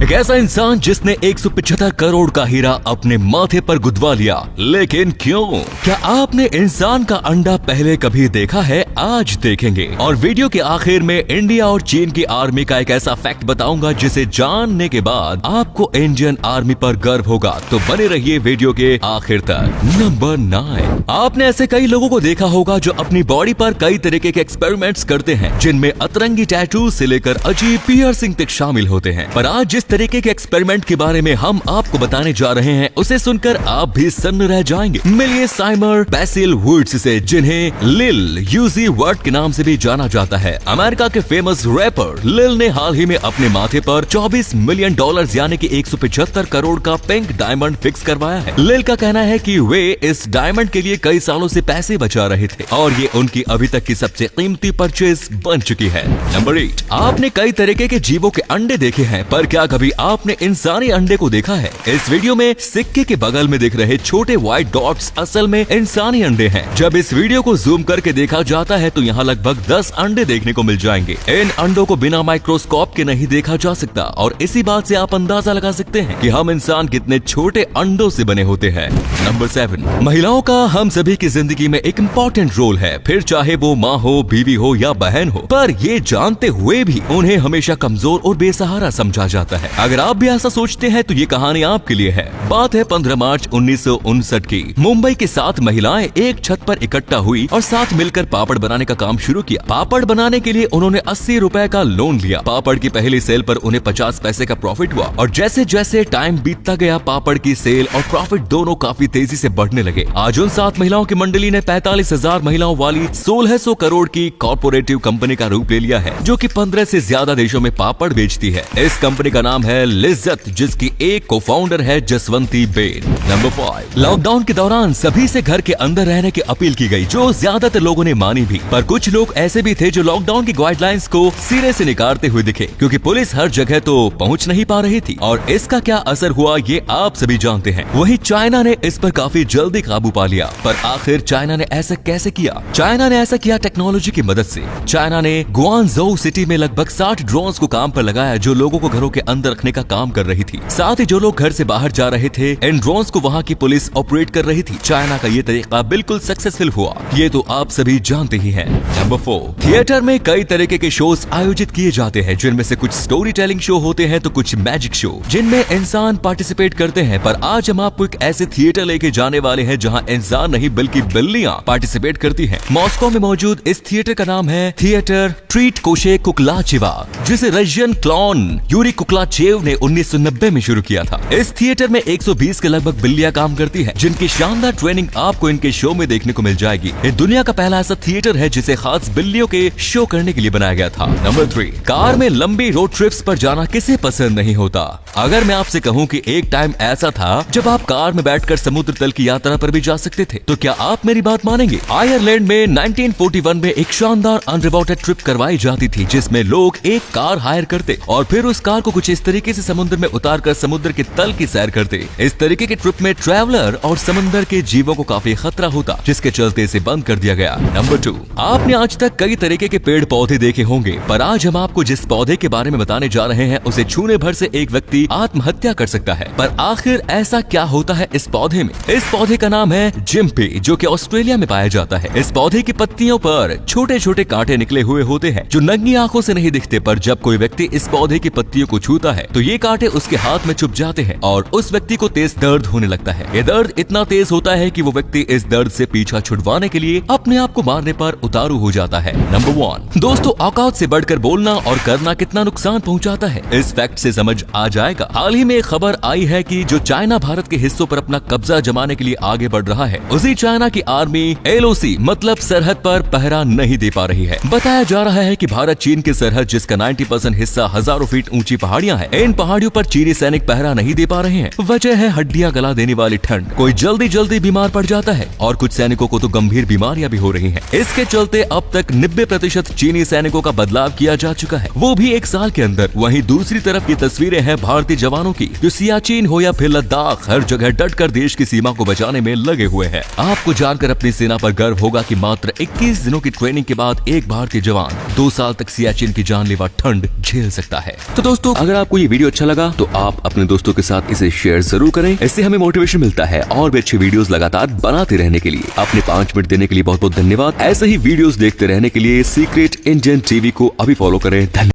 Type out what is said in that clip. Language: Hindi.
एक ऐसा इंसान जिसने 175 करोड़ का हीरा अपने माथे पर गुदवा लिया, लेकिन क्यों? क्या आपने इंसान का अंडा पहले कभी देखा है? आज देखेंगे। और वीडियो के आखिर में इंडिया और चीन की आर्मी का एक ऐसा फैक्ट बताऊंगा जिसे जानने के बाद आपको इंडियन आर्मी पर गर्व होगा। तो बने रहिए वीडियो के आखिर तक। नंबर 9, आपने ऐसे कई लोगों को देखा होगा जो अपनी बॉडी पर कई तरीके के एक्सपेरिमेंट्स करते हैं, जिनमें अतरंगी टैटू से लेकर अजीब पियर्सिंग तक शामिल होते हैं। पर आज जिस तरीके के एक्सपेरिमेंट के बारे में हम आपको बताने जा रहे हैं, उसे सुनकर आप भी सन्न रह जाएंगे। मिलिए साइमर बैसिल वुड्स से, जिन्हें लिल यूजी वर्ड के नाम से भी जाना जाता है। अमेरिका के फेमस रैपर लिल ने हाल ही में अपने माथे पर $24 मिलियन यानी कि 175 करोड़ का पिंक डायमंड फिक्स करवाया है। लिल का कहना है कि वे इस डायमंड के लिए कई सालों से पैसे बचा रहे थे और ये उनकी अभी तक की सबसे कीमती परचेज बन चुकी है। नंबर 8, आपने कई तरीके के जीवों के अंडे देखे हैं, पर क्या कभी आपने इंसानी अंडे को देखा है? इस वीडियो में सिक्के के बगल में दिख रहे छोटे व्हाइट डॉट्स असल में इंसानी अंडे हैं। जब इस वीडियो को जूम करके देखा जाता है तो यहाँ लगभग 10 अंडे देखने को मिल जाएंगे। इन अंडों को बिना माइक्रोस्कोप के नहीं देखा जा सकता और इसी बात से आप अंदाजा लगा सकते हैं कि हम इंसान कितने छोटे अंडों से बने होते हैं। नंबर 7, महिलाओं का हम सभी की जिंदगी में एक इम्पोर्टेंट रोल है, फिर चाहे वो माँ हो, बीवी हो या बहन हो। पर ये जानते हुए भी उन्हें हमेशा कमजोर और बेसहारा समझा जाता है। अगर आप भी ऐसा सोचते हैं तो ये कहानी आपके लिए है। बात है 15 मार्च 1959 की। मुंबई की 7 महिलाएं एक छत पर इकट्ठा हुई और साथ मिलकर पापड़ बनाने का काम शुरू किया। पापड़ बनाने के लिए उन्होंने 80 रुपए का लोन लिया। पापड़ की पहली सेल पर उन्हें 50 पैसे का प्रॉफिट हुआ और जैसे जैसे टाइम बीतता गया, पापड़ की सेल और प्रॉफिट दोनों काफी तेजी से बढ़ने लगे। आज उन 7 महिलाओं की मंडली ने 45,000 महिलाओं वाली 1600 करोड़ की कॉर्पोरेटिव कंपनी का रूप ले लिया है, जो कि 15 से ज्यादा देशों में पापड़ बेचती है। इस कंपनी का नाम है लिज्जत, जिसकी एक को फाउंडर है जसवंती बेन। नंबर 5, लॉकडाउन के दौरान सभी से घर के अंदर रहने की अपील की गई, जो ज्यादातर लोगों ने मानी भी। पर कुछ लोग ऐसे भी थे जो लॉकडाउन की गाइडलाइंस को सिरे से निकारते हुए दिखे, क्योंकि पुलिस हर जगह तो पहुंच नहीं पा रही थी। और इसका क्या असर हुआ ये आप सभी जानते हैं। वहीं चाइना ने इस पर काफी जल्दी काबू पा लिया। पर आखिर चाइना ने ऐसा कैसे किया? चाइना ने ऐसा किया टेक्नोलॉजी की मदद से। चाइना ने गुआंगझोउ सिटी में लगभग 60 ड्रोन्स को काम पर लगाया, जो लोगों को घरों के अंदर रखने का काम कर रही थी। साथ ही जो लोग घर से बाहर जा रहे थे, इन ड्रोन्स को वहाँ की पुलिस ऑपरेट कर रही थी। चाइना का ये तरीका बिल्कुल सक्सेसफुल हुआ, ये तो आप सभी जानते ही हैं। नंबर 4, थिएटर में कई तरीके के शोज आयोजित किए जाते हैं, जिनमें से कुछ स्टोरी टेलिंग शो होते हैं तो कुछ मैजिक शो, जिनमें इंसान पार्टिसिपेट करते हैं। पर आज हम आपको एक ऐसे थिएटर लेके जाने वाले हैं जहाँ इंसान नहीं बल्कि बिल्लियाँ पार्टिसिपेट करती हैं। मॉस्को में मौजूद इस थिएटर का नाम है थिएटर ट्रीट कोशे कुकलाचेवा, जिसे रशियन क्लॉन यूरी कुकलाचेव ने 1990 में शुरू किया था। इस थिएटर में 120 के लगभग बिल्लियां काम करती हैं, जिनकी शानदार ट्रेनिंग आपको इनके शो में देखने को मिल जाएगी। ये दुनिया का पहला ऐसा थिएटर है जिसे खास बिल्लियों के शो करने के लिए बनाया गया था। नंबर 3, कार में लंबी रोड ट्रिप्स पर जाना किसे पसंद नहीं होता? अगर मैं आपसे कहूँ कि एक टाइम ऐसा था जब आप कार में बैठकर समुद्र तल की यात्रा पर भी जा सकते थे, तो क्या आप मेरी बात मानेंगे? आयरलैंड में 1941 में एक शानदार अंडरवाटर ट्रिप करवाई जाती थी, जिसमें लोग एक कार हायर करते और फिर उस कार को कुछ इस तरीके से समुद्र में उतारकर समुद्र के तल की सैर करते। इस तरीके के ट्रिप में ट्रैवलर और समुद्र के जीवों को काफी खतरा होता, जिसके चलते इसे बंद कर दिया गया। नंबर 2, आपने आज तक कई तरीके के पेड़ पौधे देखे होंगे, पर आज हम आपको जिस पौधे के बारे में बताने जा रहे हैं, उसे छूने भर से एक व्यक्ति आत्महत्या कर सकता है। पर आखिर ऐसा क्या होता है इस पौधे में? इस पौधे का नाम है जिम्पी, जो कि ऑस्ट्रेलिया में पाया जाता है। इस पौधे की पत्तियों पर छोटे छोटे कांटे निकले हुए होते हैं, जो नंगी आंखों से नहीं दिखते। पर जब कोई व्यक्ति इस पौधे की पत्तियों को छूता है तो ये कांटे उसके हाथ में चुभ जाते हैं और उस व्यक्ति को तेज दर्द होने लगता है। ये दर्द इतना तेज होता है कि वो व्यक्ति इस दर्द से पीछा छुड़वाने के लिए अपने आप को मारने पर उतारू हो जाता है। नंबर 1, दोस्तों, औकात से बढ़कर बोलना और करना कितना नुकसान पहुंचाता है, इस फैक्ट से समझ आ जाएगा। हाल ही में एक खबर आई है कि जो चाइना भारत के हिस्सों पर अपना कब्जा जमाने के लिए आगे बढ़ रहा है, उसी चाइना की आर्मी LOC मतलब सरहद पर पहरा नहीं दे पा रही है। बताया जा रहा है कि भारत चीन की सरहद, जिसका 90% हिस्सा हजारों फीट ऊंची पहाड़ियां हैं, इन पहाड़ियों पर चीनी सैनिक पहरा नहीं दे पा रहे हैं। वजह है हड्डियां गला देने वाली ठंड। कोई जल्दी जल्दी बीमार पड़ जाता है और कुछ सैनिकों को तो गंभीर बीमारियां भी हो रही हैं। इसके चलते अब तक 90% चीनी सैनिकों का बदलाव किया जा चुका है, वो भी एक साल के अंदर। वहीं दूसरी तरफ की तस्वीरें हैं भारतीय जवानों की, जो सियाचिन हो या फिर लद्दाख, हर जगह डटकर देश की सीमा को बचाने में लगे हुए हैं। आपको जानकर अपनी सेना पर गर्व होगा कि मात्र 21 दिनों की ट्रेनिंग के बाद एक भारतीय जवान 2 साल तक सियाचिन की जानलेवा ठंड झेल सकता है। तो दोस्तों, अगर आप आपको ये वीडियो अच्छा लगा तो आप अपने दोस्तों के साथ इसे शेयर जरूर करें। इससे हमें मोटिवेशन मिलता है और भी अच्छी वीडियोस लगातार बनाते रहने के लिए। अपने 5 मिनट देने के लिए बहुत बहुत धन्यवाद। ऐसे ही वीडियोस देखते रहने के लिए सीक्रेट इंडियन टीवी को अभी फॉलो करें। धन्यवाद।